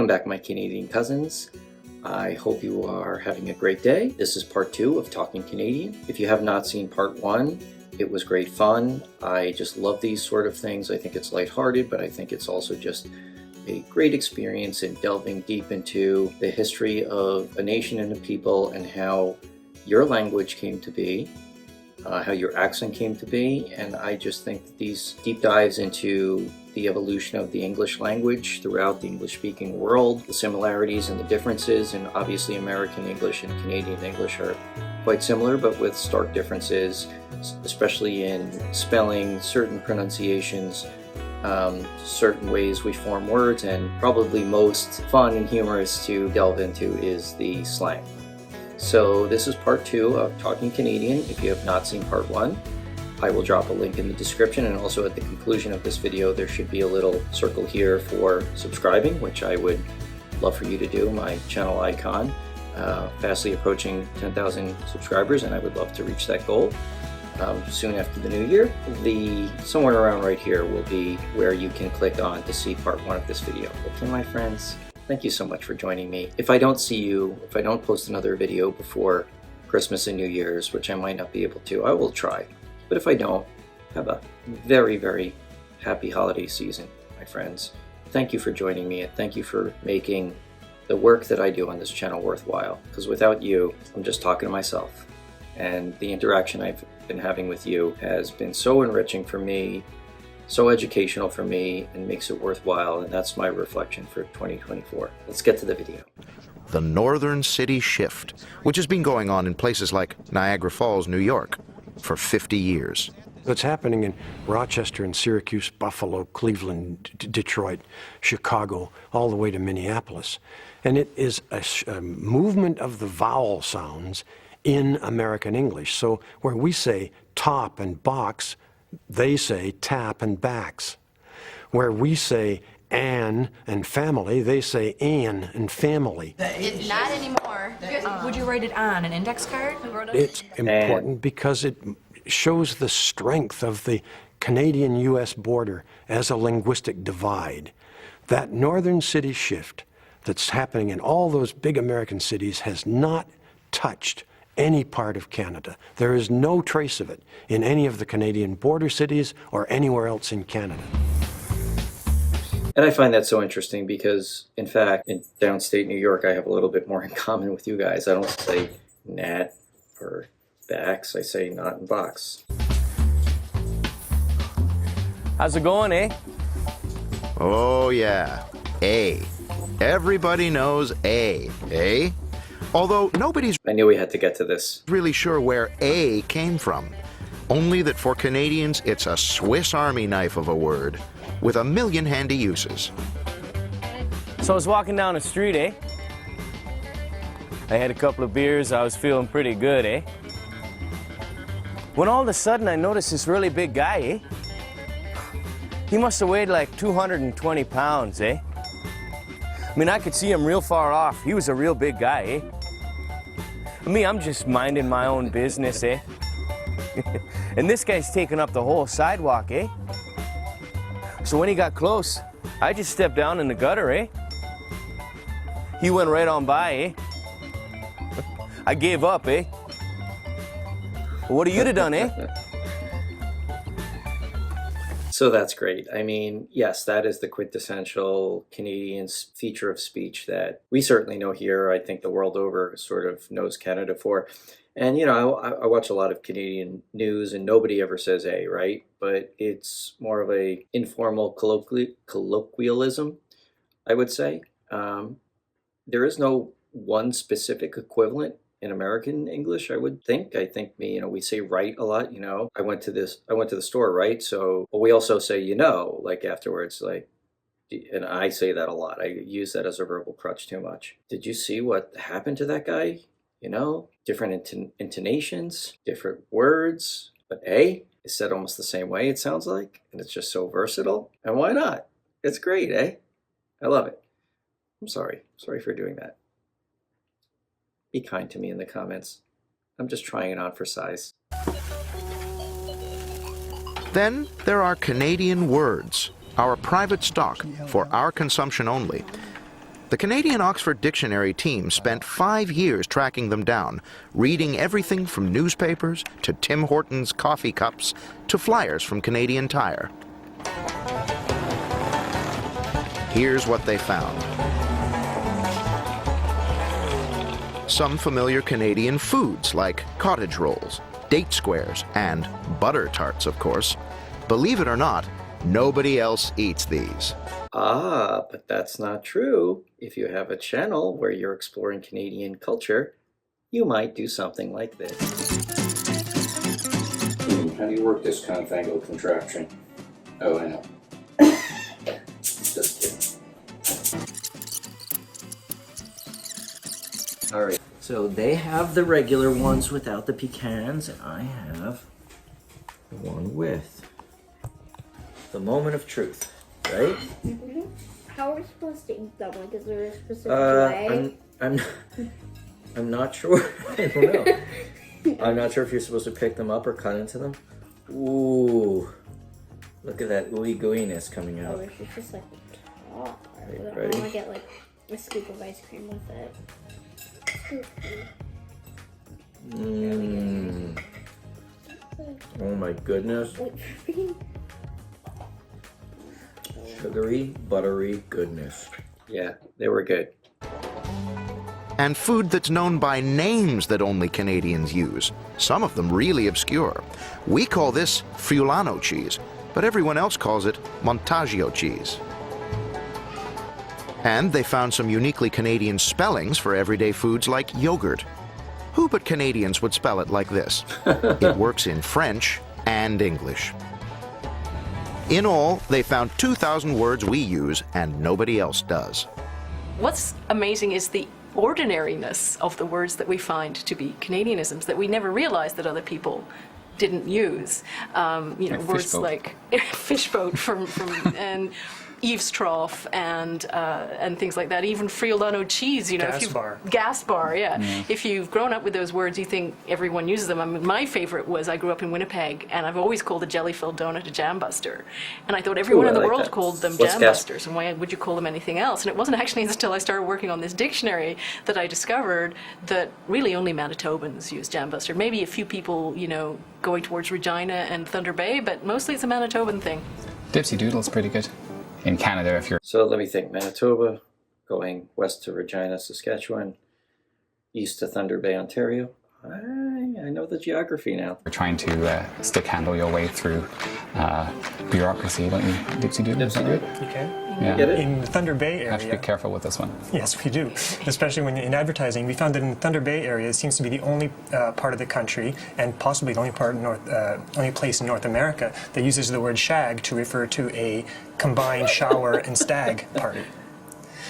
Welcome back, my Canadian cousins. I hope you are having a great day. This is part 2 of Talking Canadian. If you have not seen part 1, it was great fun. I just love these sort of things. I think it's lighthearted, but I think it's also just a great experience in delving deep into the history of a nation and a people and how your language came to be, how your accent came to be. And I just think that these deep dives into the evolution of the English language throughout the English-speaking world, the similarities and the differences, and obviously American English and Canadian English are quite similar, but with stark differences, especially in spelling, certain pronunciations, certain ways we form words, and probably most fun and humorous to delve into is the slang. So this is part 2 of Talking Canadian. If you have not seen part 1, I will drop a link in the description, and also at the conclusion of this video there should be a little circle here for subscribing, which I would love for you to do. My channel icon, fastly approaching 10,000 subscribers, and I would love to reach that goal soon after the new year. Somewhere around right here will be where you can click on to see part 1 of this video. Okay, my friends, thank you so much for joining me. If I don't see you, if I don't post another video before Christmas and New Year's, which I might not be able to, I will try. But if I don't, have a very, very happy holiday season, my friends. Thank you for joining me, and thank you for making the work that I do on this channel worthwhile. Because without you, I'm just talking to myself. And the interaction I've been having with you has been so enriching for me, so educational for me, and makes it worthwhile. And that's my reflection for 2024. Let's get to the video. The Northern City Shift, which has been going on in places like Niagara Falls, New York, for 50 years. It's happening in Rochester and Syracuse, Buffalo, Cleveland, Detroit, Chicago, all the way to Minneapolis. And it is a movement of the vowel sounds in American English. So where we say top and box, they say tap and backs. Where we say an and family, they say an and family. It's not anymore. Would you write it on an index card? It's important because it shows the strength of the Canadian-U.S. border as a linguistic divide. That northern city shift that's happening in all those big American cities has not touched any part of Canada. There is no trace of it in any of the Canadian border cities or anywhere else in Canada. And I find that so interesting because, in fact, in downstate New York, I have a little bit more in common with you guys. I don't say nat or backs, I say not and box. How's it going, eh? Oh yeah, A. Everybody knows A, eh? Although nobody's I knew we had to get to this. really sure where A came from. Only that for Canadians, it's a Swiss Army knife of a word, with a million handy uses. So I was walking down the street, eh? I had a couple of beers, I was feeling pretty good, eh? When all of a sudden I noticed this really big guy, eh? He must have weighed like 220 pounds, eh? I mean, I could see him real far off. He was a real big guy, eh? Me, I'm just minding my own business, eh? And this guy's taking up the whole sidewalk, eh? So when he got close, I just stepped down in the gutter, eh? He went right on by, eh? I gave up, eh? What have you done, eh? So that's great. I mean, yes, that is the quintessential Canadian feature of speech that we certainly know here. I think the world over sort of knows Canada for. And, you know, I watch a lot of Canadian news and nobody ever says A, right? But it's more of a informal colloquialism, I would say. There is no one specific equivalent in American English, I would think. I think we say right a lot, you know. I went to the store, right? So we also say, you know, like afterwards, like, and I say that a lot. I use that as a verbal crutch too much. Did you see what happened to that guy? You know, different intonations, different words, but A is said almost the same way, it sounds like, and it's just so versatile. And why not? It's great, eh? I love it. I'm sorry for doing that. Be kind to me in the comments. I'm just trying it on for size. Then there are Canadian words, our private stock for our consumption only. The Canadian Oxford Dictionary team spent 5 years tracking them down, reading everything from newspapers to Tim Hortons coffee cups to flyers from Canadian Tire. Here's what they found. Some familiar Canadian foods like cottage rolls, date squares, and butter tarts, of course. Believe it or not, nobody else eats these. Ah, but that's not true. If you have a channel where you're exploring Canadian culture, you might do something like this. How do you work this confangled contraption? Oh, I know. Just kidding. All right, so they have the regular ones without the pecans, and I have the one with the moment of truth, right? Mm-hmm. How are we supposed to eat them? Like, is there a specific way? I'm not sure. I don't know. I'm not sure if you're supposed to pick them up or cut into them. Ooh, look at that ooey gooiness coming out. Oh, it's just like the top. Right, I ready? want to get like a scoop of ice cream with it. Mmm. Oh my goodness. Sugary, buttery goodness. Yeah, they were good. And food that's known by names that only Canadians use, some of them really obscure. We call this Fulano cheese, but everyone else calls it Montaggio cheese. And they found some uniquely Canadian spellings for everyday foods like yogurt. Who but Canadians would spell it like this? It works in French and English. In all, they found 2,000 words we use and nobody else does. What's amazing is the ordinariness of the words that we find to be Canadianisms that we never realized that other people didn't use. Like words like fishboat from and eaves trough and things like that. Even Friulano cheese, gas bar, yeah. If you've grown up with those words, you think everyone uses them. I mean, my favorite was I grew up in Winnipeg, and I've always called a jelly-filled donut a jam buster. And I thought everyone in the world called them jam busters, and why would you call them anything else? And it wasn't actually until I started working on this dictionary that I discovered that really only Manitobans use jam buster. Maybe a few people, going towards Regina and Thunder Bay, but mostly it's a Manitoban thing. Dipsy Doodle's pretty good. In Canada, if you're... So let me think. Manitoba, going west to Regina, Saskatchewan, east to Thunder Bay, Ontario. I know the geography now. You're trying to stick handle your way through bureaucracy, don't you, Dipsy Doodle? Dipsy Doodle? You can. Yeah. Get it? In the Thunder Bay area. You have to be careful with this one. Yes, we do. Especially when in advertising, we found that in the Thunder Bay area, it seems to be the only part of the country, and possibly the only place in North America that uses the word shag to refer to a combined shower and stag party.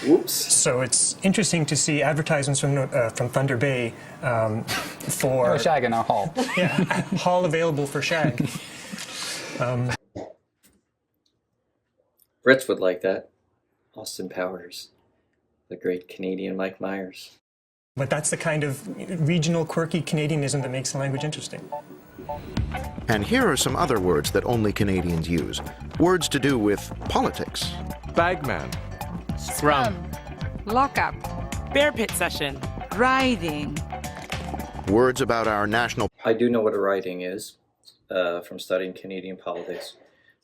Whoops. So it's interesting to see advertisements from Thunder Bay for shag in our hall. Yeah, hall available for shag. Brits would like that. Austin Powers, the great Canadian Mike Myers. But that's the kind of regional quirky Canadianism that makes the language interesting. And here are some other words that only Canadians use. Words to do with politics. Bagman. Scrum. Lockup. Bear pit session. Riding. Words about our national... I do know what a riding is from studying Canadian politics.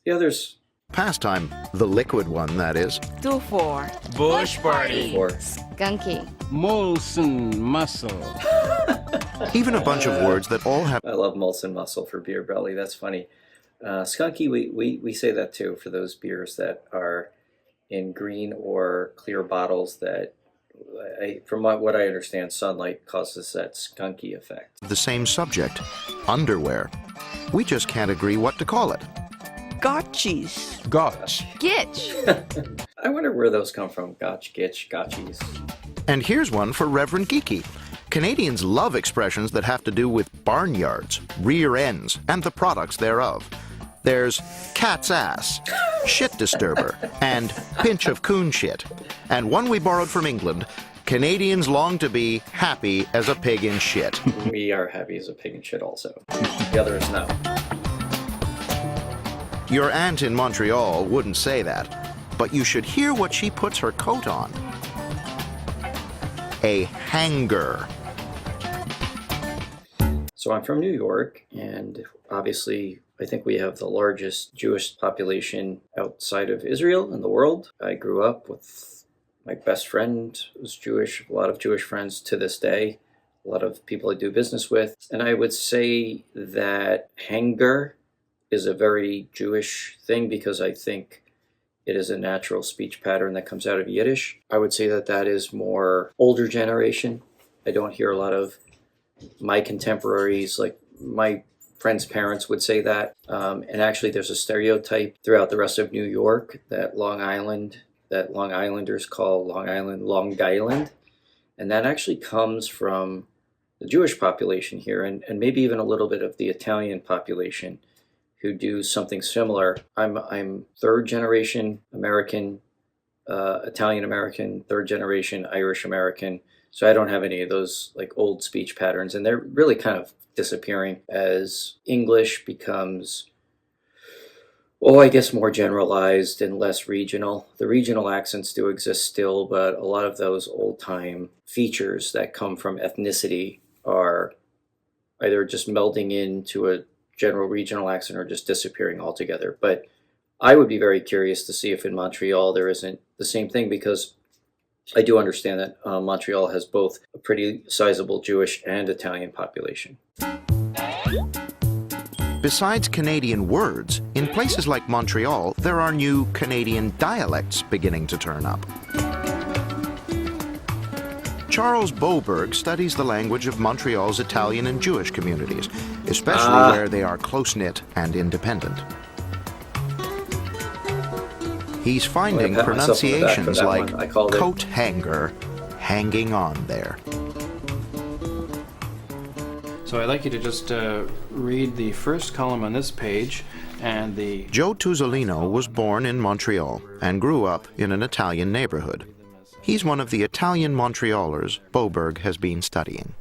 The others... Pastime, the liquid one, that is. Do for. Bush party. For. Skunky. Molson muscle. Even a bunch of words that all have... I love Molson Muscle for beer belly. That's funny. Skunky, we say that too for those beers that are in green or clear bottles that, from what I understand, sunlight causes that skunky effect. The same subject, underwear. We just can't agree what to call it. Gotchies. Gotch. Gitch. I wonder where those come from. Gotch, gitch, gotchies. And here's one for Reverend Geeky. Canadians love expressions that have to do with barnyards, rear ends, and the products thereof. There's cat's ass, shit disturber, and pinch of coon shit. And one we borrowed from England, Canadians long to be happy as a pig in shit. We are happy as a pig in shit also. The other is no. Your aunt in Montreal wouldn't say that, but you should hear what she puts her coat on. a hanger. So I'm from New York, and obviously I think we have the largest Jewish population outside of Israel in the world. I grew up with my best friend who's Jewish, a lot of Jewish friends to this day, a lot of people I do business with. And I would say that hanger is a very Jewish thing because I think it is a natural speech pattern that comes out of Yiddish. I would say that that is more older generation. I don't hear a lot of my contemporaries, like my friends' parents would say that. And actually there's a stereotype throughout the rest of New York that Long Islanders call Long Island, Long Island. And that actually comes from the Jewish population here and maybe even a little bit of the Italian population who do something similar. I'm third generation American, Italian American, third generation Irish American. So I don't have any of those like old speech patterns, and they're really kind of disappearing as English becomes, well, I guess more generalized and less regional. The regional accents do exist still, but a lot of those old-time features that come from ethnicity are either just melding into a general regional accent or just disappearing altogether. But I would be very curious to see if in Montreal there isn't the same thing, because I do understand that Montreal has both a pretty sizable Jewish and Italian population. Besides Canadian words, in places like Montreal, there are new Canadian dialects beginning to turn up. Charles Boberg studies the language of Montreal's Italian and Jewish communities, especially where they are close-knit and independent. He's finding pronunciations like coat hanger, hanging on there. So I'd like you to just read the first column on this page and the... Joe Tuzzolino was born in Montreal and grew up in an Italian neighborhood. He's one of the Italian Montrealers Boberg has been studying.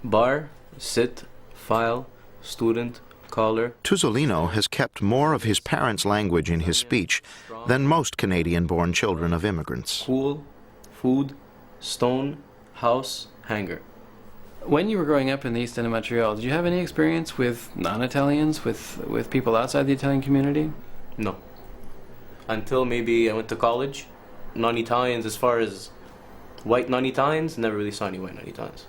Bar, sit, file, student, caller. Tuzzolino has kept more of his parents' language in his speech than most Canadian-born children of immigrants. Cool, food, stone, house, hanger. When you were growing up in the East End of Montreal, did you have any experience with non-Italians, with people outside the Italian community? No. Until maybe I went to college. Non-Italians, as far as white non-Italians, never really saw any white non-Italians.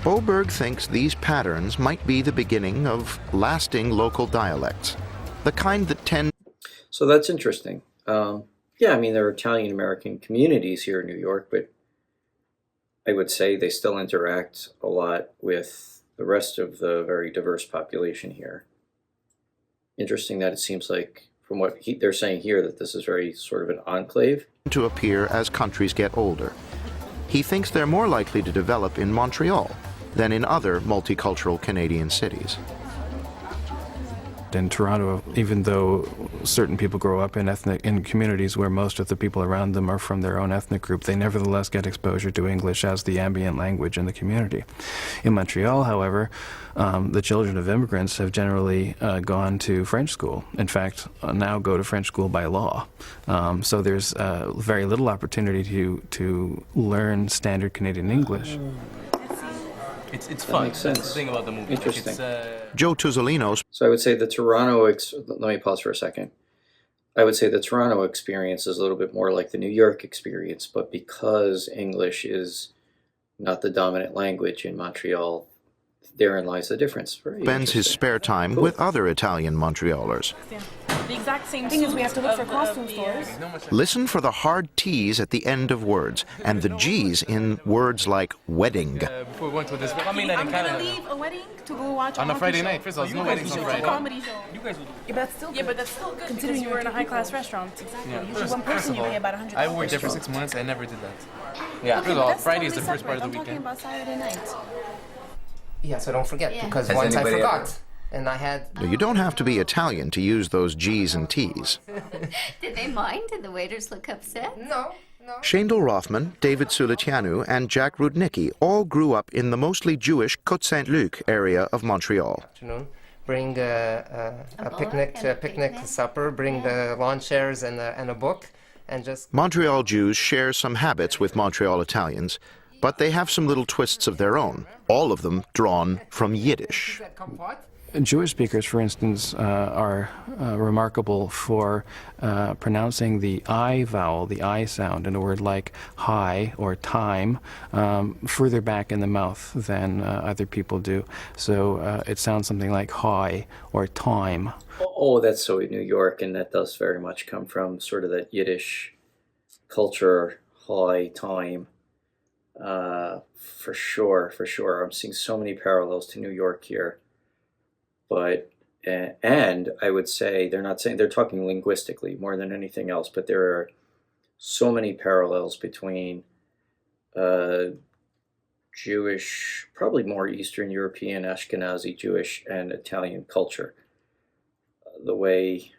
Boberg thinks these patterns might be the beginning of lasting local dialects, the kind that tend... So that's interesting. Yeah, I mean, there are Italian-American communities here in New York, but I would say they still interact a lot with the rest of the very diverse population here. Interesting that it seems like, from what they're saying here, that this is very sort of an enclave. ...to appear as countries get older. He thinks they're more likely to develop in Montreal than in other multicultural Canadian cities. In Toronto, even though certain people grow up in communities where most of the people around them are from their own ethnic group, they nevertheless get exposure to English as the ambient language in the community. In Montreal, however, the children of immigrants have generally gone to French school. In fact, now go to French school by law. So there's very little opportunity to learn standard Canadian English. It's fun. Makes sense. That's the thing about the movie. Interesting. Joe Tuzzolino's... So I would say the Toronto... Let me pause for a second. I would say the Toronto experience is a little bit more like the New York experience, but because English is not the dominant language in Montreal, therein lies the difference. Spends his spare time with other Italian Montrealers. The exact same thing is we have to look for costume stores. Listen for the hard T's at the end of words and the G's in words like wedding. Before we went to this, I'm gonna leave a wedding to go watch on a Friday night. First of all, there's no weddings on Friday. Comedy show. You guys will do. Yeah, but that's still good considering you were in a high-class restaurant. Exactly. Yeah. Usually one person you pay about $100. I worked there for 6 months. I never did that. Yeah. First of all, Friday is the first part of the weekend. I'm talking about Saturday night. Yeah, so don't forget, because Has once I anybody forgot, and I had... You don't have to be Italian to use those G's and T's. Did they mind? Did the waiters look upset? No. Shandel Rothman, David Sulicianu, and Jack Rudnicki all grew up in the mostly Jewish Côte-Saint-Luc area of Montreal. Afternoon, bring a picnic supper, bring the lawn chairs and a book, and just Montreal Jews share some habits with Montreal Italians, but they have some little twists of their own, all of them drawn from Yiddish. Jewish speakers, for instance, are remarkable for pronouncing the I vowel, the I sound, in a word like high or time, further back in the mouth than other people do. So it sounds something like high or time. Oh, that's so New York, and that does very much come from sort of that Yiddish culture, high, time. For sure. I'm seeing so many parallels to New York here. But, and I would say, they're talking linguistically more than anything else, but there are so many parallels between Jewish, probably more Eastern European, Ashkenazi Jewish and Italian culture. The way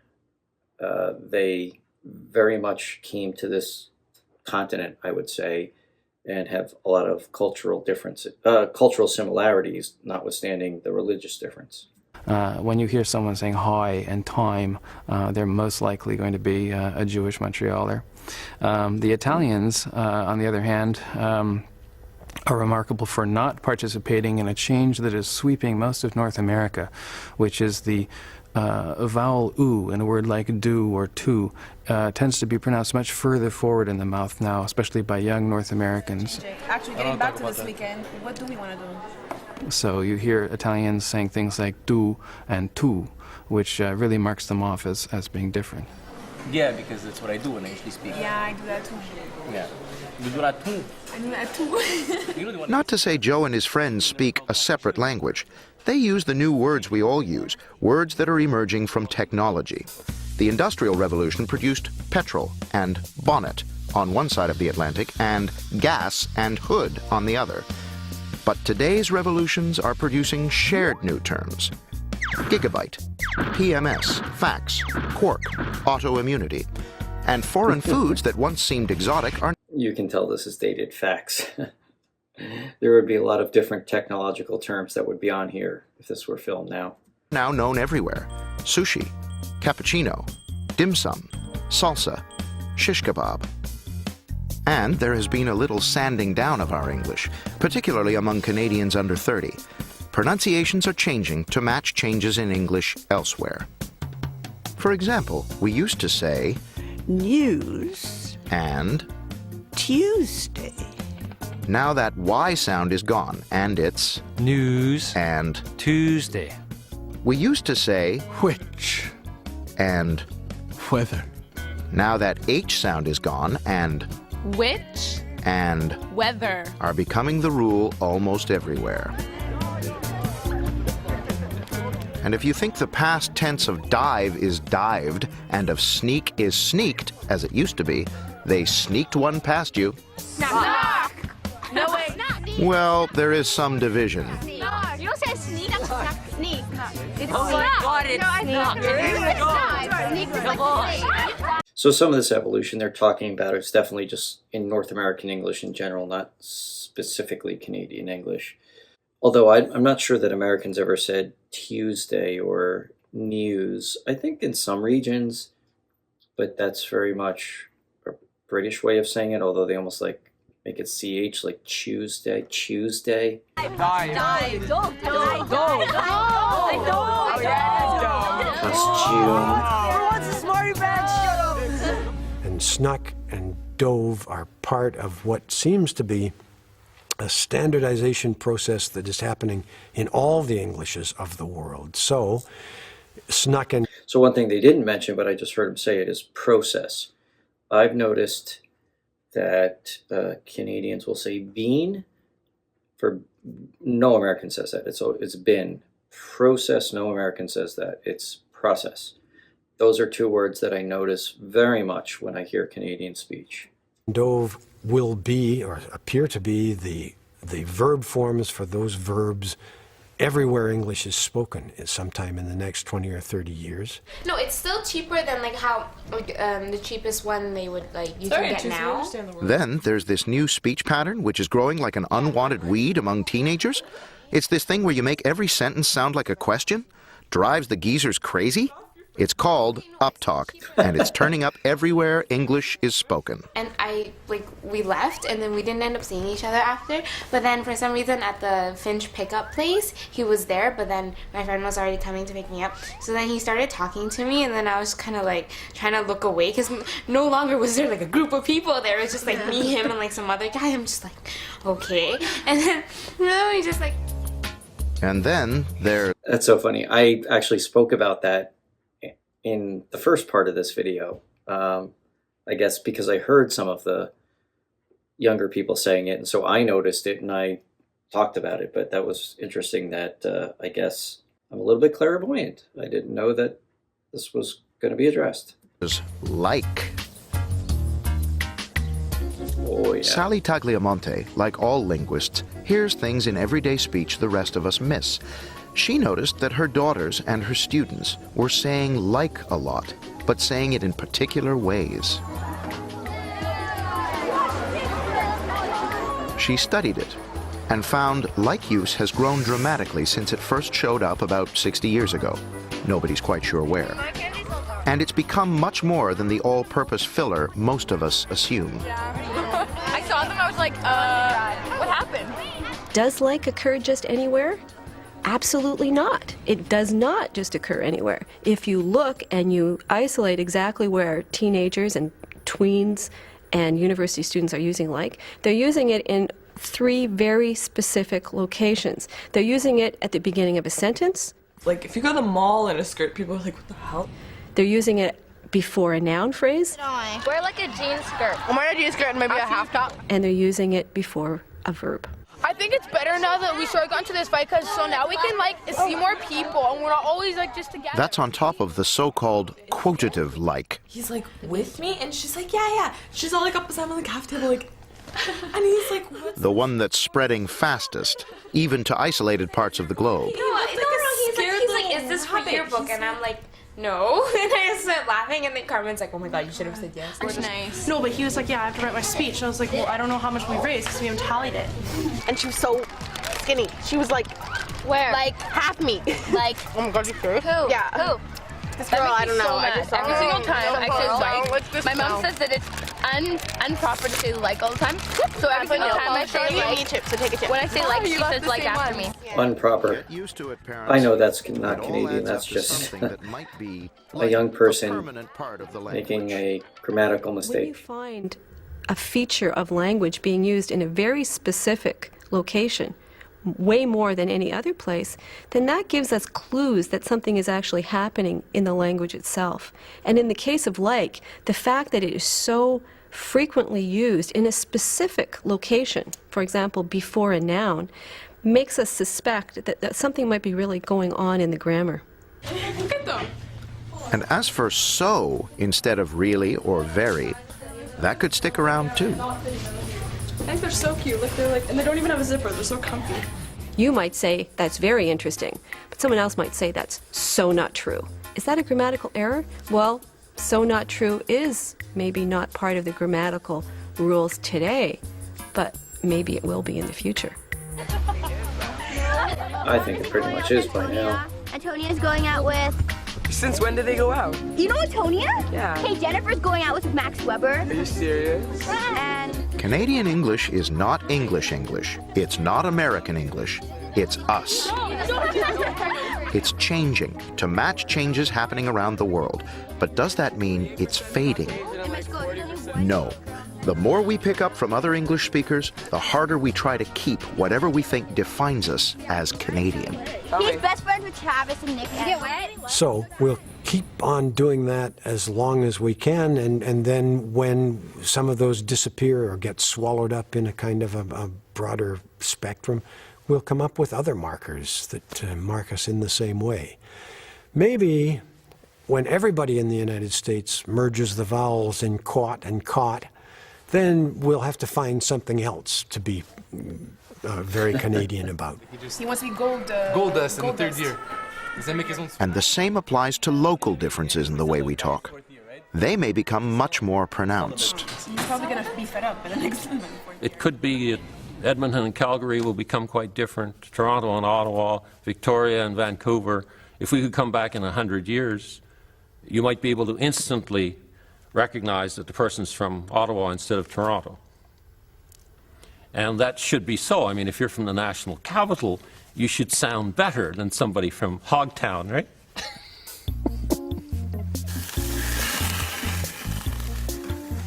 they very much came to this continent, I would say, and have a lot of cultural differences, cultural similarities, notwithstanding the religious difference. When you hear someone saying high and time, they're most likely going to be a Jewish Montrealer. The Italians, on the other hand, are remarkable for not participating in a change that is sweeping most of North America, which is the vowel oo in a word like do or to tends to be pronounced much further forward in the mouth now, especially by young North Americans. Actually, getting back to this weekend, what do we want to do? So you hear Italians saying things like tu and tu, which really marks them off as being different. Yeah, because that's what I do when I usually speak. Yeah, I do that too. Yeah. You do that too. I do that too. Not to say Joe and his friends speak a separate language. They use the new words we all use, words that are emerging from technology. The Industrial Revolution produced petrol and bonnet on one side of the Atlantic and gas and hood on the other. But today's revolutions are producing shared new terms. Gigabyte, PMS, fax, quark, autoimmunity. And foreign foods that once seemed exotic are... You can tell this is dated fax. There would be a lot of different technological terms that would be on here if this were filmed now. Now known everywhere. Sushi, cappuccino, dim sum, salsa, shish kebab. And there has been a little sanding down of our English, particularly among Canadians under 30. Pronunciations are changing to match changes in English elsewhere. For example, we used to say news and Tuesday. Now that Y sound is gone, and it's news and Tuesday. We used to say which and weather. Now that H sound is gone, and which and weather are becoming the rule almost everywhere. And if you think the past tense of dive is dived and of sneak is sneaked, as it used to be, they sneaked one past you. Knock. No way. Well, there is some division. You don't say sneak, sneak. It's oh my God, it's Come on. So some of this evolution they're talking about is definitely just in North American English in general, not specifically Canadian English. Although I'm not sure that Americans ever said Tuesday or news. I think in some regions, but that's very much a British way of saying it, although they almost like make it CH, like Tuesday. And snuck and dove are part of what seems to be a standardization process that is happening in all the Englishes of the world. So, snuck and... So one thing they didn't mention, but I just heard him say it, is process. I've noticed that Canadians will say bean. For no American says that. It's been. Process, no American says that. It's process. Those are two words that I notice very much when I hear Canadian speech. Dove will be, or appear to be, the verb forms for those verbs everywhere English is spoken sometime in the next 20 or 30 years. No, it's still cheaper than like how the cheapest one they would like you can get now. Then there's this new speech pattern which is growing like an unwanted weed among teenagers. It's this thing where you make every sentence sound like a question, drives the geezers crazy. It's called Uptalk, and it's turning up everywhere English is spoken. And we left, and then we didn't end up seeing each other after. But then for some reason at the Finch pickup place, he was there, but then my friend was already coming to pick me up. So then he started talking to me, and then I was kind of like trying to look away, because no longer was there like a group of people there. It was just like me, him, and like some other guy. I'm just like, okay. And then, we just like... And then there... That's so funny. I actually spoke about that in the first part of this video, I guess because I heard some of the younger people saying it, and so I noticed it and I talked about it. But that was interesting that I guess I'm a little bit clairvoyant. I didn't know that this was going to be addressed. Like. Oh, yeah. Sally Tagliamonte, like all linguists, hears things in everyday speech the rest of us miss. She noticed that her daughters and her students were saying like a lot, but saying it in particular ways. She studied it and found like use has grown dramatically since it first showed up about 60 years ago. Nobody's quite sure where. And it's become much more than the all-purpose filler most of us assume. I saw them, I was like, what happened? Does like occur just anywhere? Absolutely not. It does not just occur anywhere. If you look and you isolate exactly where teenagers and tweens and university students are using like, they're using it in 3 very specific locations. They're using it at the beginning of a sentence. Like, if you go to the mall in a skirt, people are like, what the hell? They're using it before a noun phrase. Wear like a jean skirt. I'm wearing a jean skirt and maybe a half top. And they're using it before a verb. I think it's better now that we sort of got into this fight, because so now we can like see more people and we're not always like just together. That's on top of the so-called quotative like. He's like with me, and she's like, yeah. She's all like up beside me on the cafe table, like, and he's like, what? The one that's spreading fastest, even to isolated parts of the globe. He's like, is this for your book? And I'm like, no. And I just started laughing, and then Carmen's like, oh my god, you should have said yes. That's nice. No, but he was like, yeah, I have to write my speech. And I was like, well, I don't know how much we raised because we haven't tallied it. And she was so skinny. She was like, Where? like half me. Like, oh my god, you serious? who? Yeah. Who? This girl, I don't know. So I just saw every her. single time I say like, my mom says says that it's improper to say like all the time. So every single time I say like, so take a chip. when I say like, she says like after me. Improper. Get used to it, parents. I know that's not It all Canadian. adds That's up to just something that might be a young person permanent part of the making language. a grammatical When you mistake. find a feature of language being used in a very specific location, way more than any other place, then that gives us clues that something is actually happening in the language itself. And in the case of like, the fact that it is so frequently used in a specific location, for example, before a noun, makes us suspect that something might be really going on in the grammar. And as for so instead of really or very, that could stick around too. I think they're so cute. Like, they're like, and they don't even have a zipper. They're so comfy. You might say, that's very interesting, but someone else might say, that's so not true. Is that a grammatical error? Well, so not true is maybe not part of the grammatical rules today, but maybe it will be in the future. I think it pretty much is by now. Antonia's going out with... Since when did they go out? You know Antonia? Yeah. Hey, Jennifer's going out with Max Weber. Are you serious? And... Canadian English is not English English. It's not American English. It's us. It's changing to match changes happening around the world. But does that mean it's fading? No. The more we pick up from other English speakers, the harder we try to keep whatever we think defines us as Canadian. He's best friends with Travis and Nick. You get wet? So we'll keep on doing that as long as we can, and then when some of those disappear or get swallowed up in a kind of a broader spectrum, we'll come up with other markers that mark us in the same way. Maybe when everybody in the United States merges the vowels in caught and caught, then we'll have to find something else to be very Canadian about. He wants to be gold dust in the third year. Does that make his own? And the same applies to local differences in the way we talk. They may become much more pronounced. He's probably going to be fed up by the next one. It could be Edmonton and Calgary will become quite different, Toronto and Ottawa, Victoria and Vancouver. If we could come back in 100 years, you might be able to instantly recognize that the person's from Ottawa instead of Toronto. And that should be so. I mean, if you're from the national capital, you should sound better than somebody from Hogtown, right?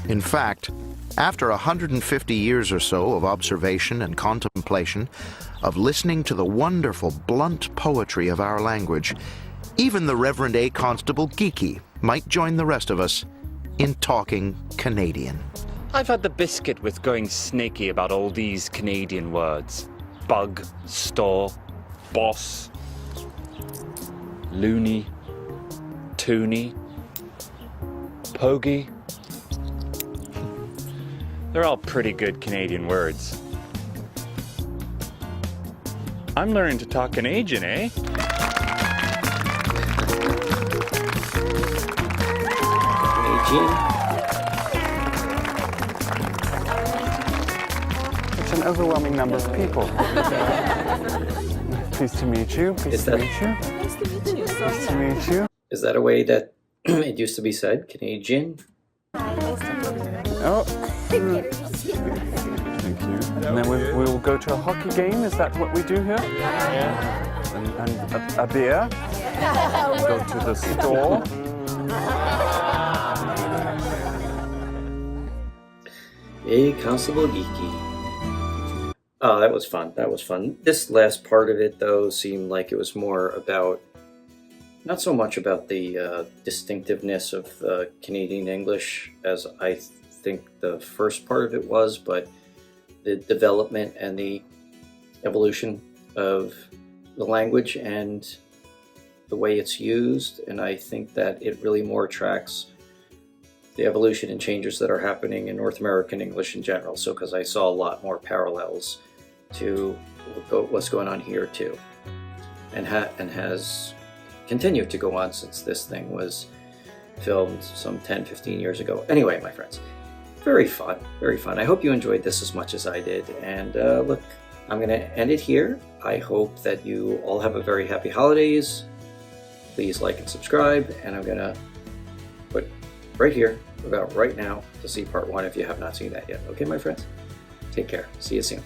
In fact, after 150 years or so of observation and contemplation, of listening to the wonderful, blunt poetry of our language, even the Reverend A. Constable Geeky might join the rest of us in talking Canadian. I've had the biscuit with going snaky about all these Canadian words. Bug, store, boss, loony, toonie, pogie. They're all pretty good Canadian words. I'm learning to talk Canadian, eh? It's an overwhelming number of people. Pleased to meet you. Pleased to meet you. Nice to meet you. Nice to meet you. Is that a way that it used to be said? Canadian? Oh. Thank you. And then we will go to a hockey game. Is that what we do here? Yeah. And a beer. Go to the store. Hey, Constable Geeky. Oh, that was fun. That was fun. This last part of it, though, seemed like it was more about, not so much about the distinctiveness of Canadian English as I think the first part of it was, but the development and the evolution of the language and the way it's used. And I think that it really more tracks the evolution and changes that are happening in North American English in general. So, because I saw a lot more parallels to what's going on here too, and has continued to go on since this thing was filmed some 10-15 years ago. Anyway, my friends, very fun, very fun. I hope you enjoyed this as much as I did. And look, I'm going to end it here. I hope that you all have a very happy holidays. Please like and subscribe, and I'm going to put right here, about right now, to see part 1 if you have not seen that yet. Okay, my friends? Take care. See you soon.